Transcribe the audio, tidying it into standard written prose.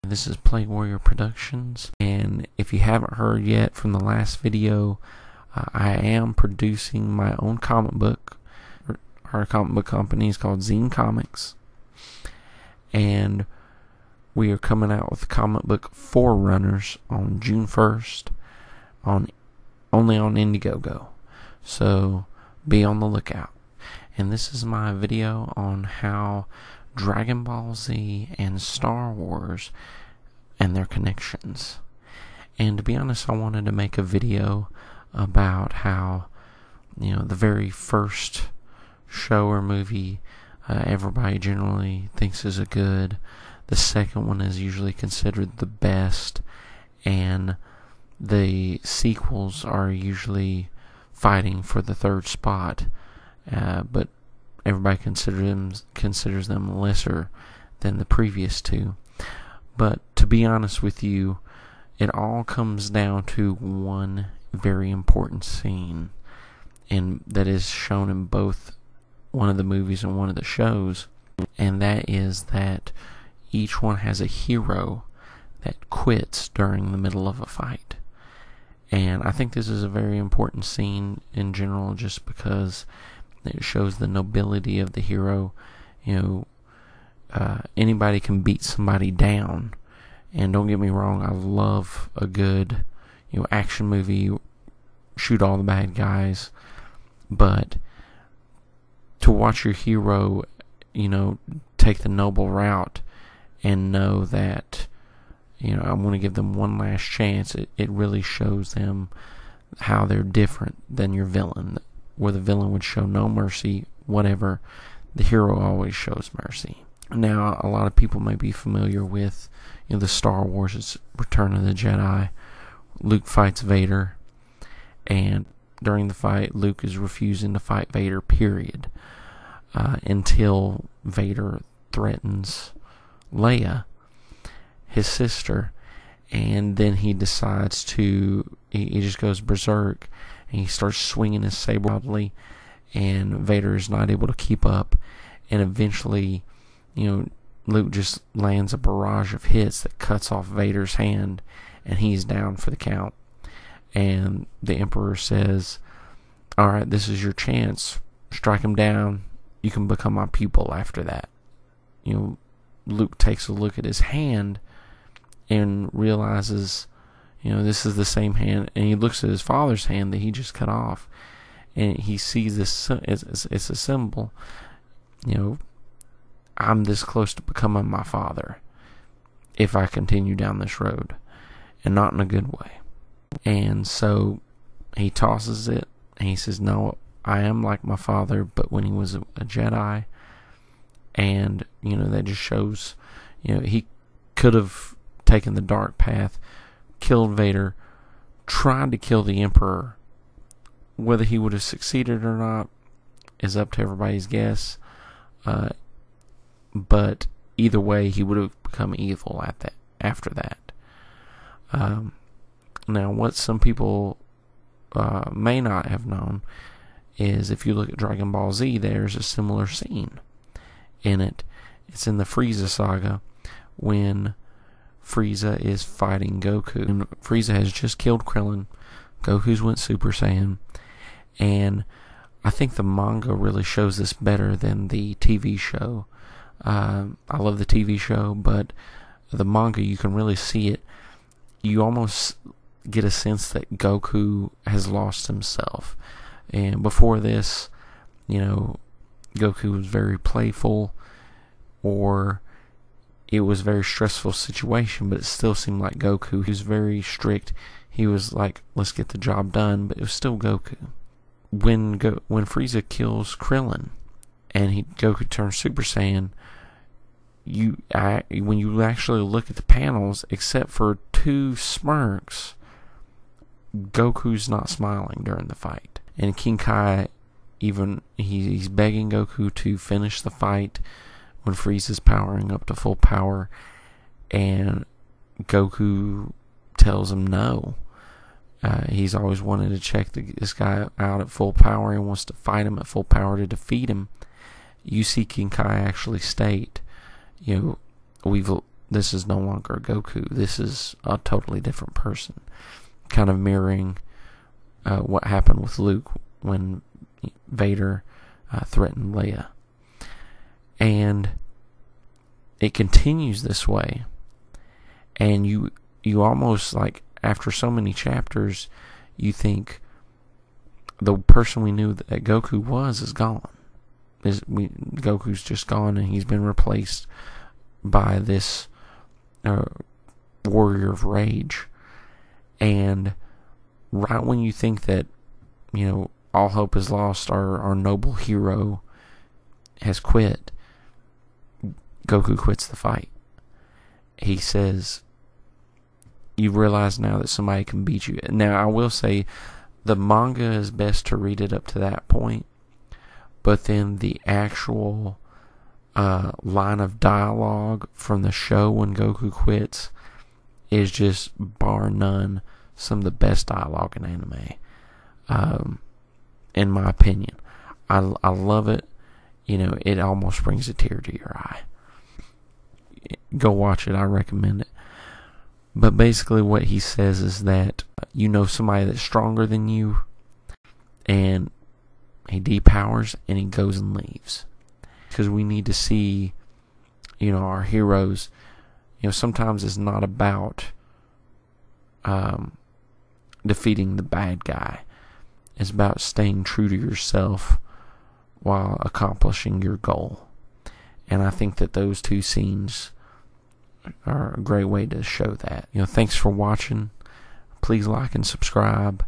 This is Play Warrior Productions, and if you haven't heard yet from the last video, I am producing my own comic book. Our comic book company is called Zine Comics, and we are coming out with the comic book Forerunners on June 1st, only on Indiegogo, so be on the lookout. And this is my video on how Dragon Ball Z and Star Wars and their connections. And to be honest, I wanted to make a video about how, the very first show or movie everybody generally thinks is a good. The second one is usually considered the best, and the sequels are usually fighting for the third spot. But everybody considers them lesser than the previous two. But to be honest with you, it all comes down to one very important scene, and that is shown in both one of the movies and one of the shows, and that is that each one has a hero that quits during the middle of a fight. And I think this is a very important scene in general, just because it shows the nobility of the hero. Anybody can beat somebody down, and don't get me wrong, I love a good action movie, shoot all the bad guys, but to watch your hero take the noble route and know that I'm going to give them one last chance, it really shows them how they're different than your villain, where the villain would show no mercy, whatever, the hero always shows mercy. Now, a lot of people may be familiar with the Star Wars' Return of the Jedi. Luke fights Vader, and during the fight, Luke is refusing to fight Vader, period, until Vader threatens Leia, his sister, and then he decides he just goes berserk, and he starts swinging his saber wildly, and Vader is not able to keep up, and eventually, Luke just lands a barrage of hits that cuts off Vader's hand, and he's down for the count. And the Emperor says, "Alright, this is your chance. Strike him down. You can become my pupil after that." Luke takes a look at his hand and realizes, this is the same hand, and he looks at his father's hand that he just cut off, and he sees this, it's a symbol, I'm this close to becoming my father if I continue down this road, and not in a good way. And so he tosses it, and he says, "No, I am like my father, but when he was a Jedi." And that just shows he could have taken the dark path, killed Vader, tried to kill the Emperor. Whether he would have succeeded or not is up to everybody's guess, but either way, he would have become evil after that. Now, what some people may not have known is, if you look at Dragon Ball Z, there's a similar scene in it. It's in the Frieza saga, when Frieza is fighting Goku, and Frieza has just killed Krillin. Goku's went Super Saiyan, and I think the manga really shows this better than the TV show. I love the TV show, but the manga, you can really see it. You almost get a sense that Goku has lost himself. And before this, Goku was very playful, or it was a very stressful situation, but it still seemed like Goku. He was very strict. He was like, let's get the job done, but it was still Goku. When Frieza kills Krillin and Goku turns Super Saiyan, when you actually look at the panels, except for 2 smirks, Goku's not smiling during the fight. And King Kai, he's begging Goku to finish the fight when Frieza's powering up to full power, and Goku tells him no. He's always wanted to check this guy out at full power, and wants to fight him at full power to defeat him. You see King Kai actually state, we've this is no longer Goku. This is a totally different person. Kind of mirroring what happened with Luke when Vader threatened Leia. And it continues this way. And you almost, like, after so many chapters, you think the person we knew that Goku was is gone. Goku's just gone, and he's been replaced by this warrior of rage. And right when you think that, all hope is lost, our noble hero has quit, Goku quits the fight. He says, you realize now that somebody can beat you. Now, I will say, the manga is best to read it up to that point, but then the actual line of dialogue from the show when Goku quits is just, bar none, some of the best dialogue in anime, in my opinion. I love it. It almost brings a tear to your eye. Go watch it. I recommend it. But basically what he says is that somebody that's stronger than you, and he depowers and he goes and leaves. Because we need to see, our heroes, sometimes it's not about defeating the bad guy. It's about staying true to yourself while accomplishing your goal. And I think that those two scenes are a great way to show that. Thanks for watching. Please like and subscribe.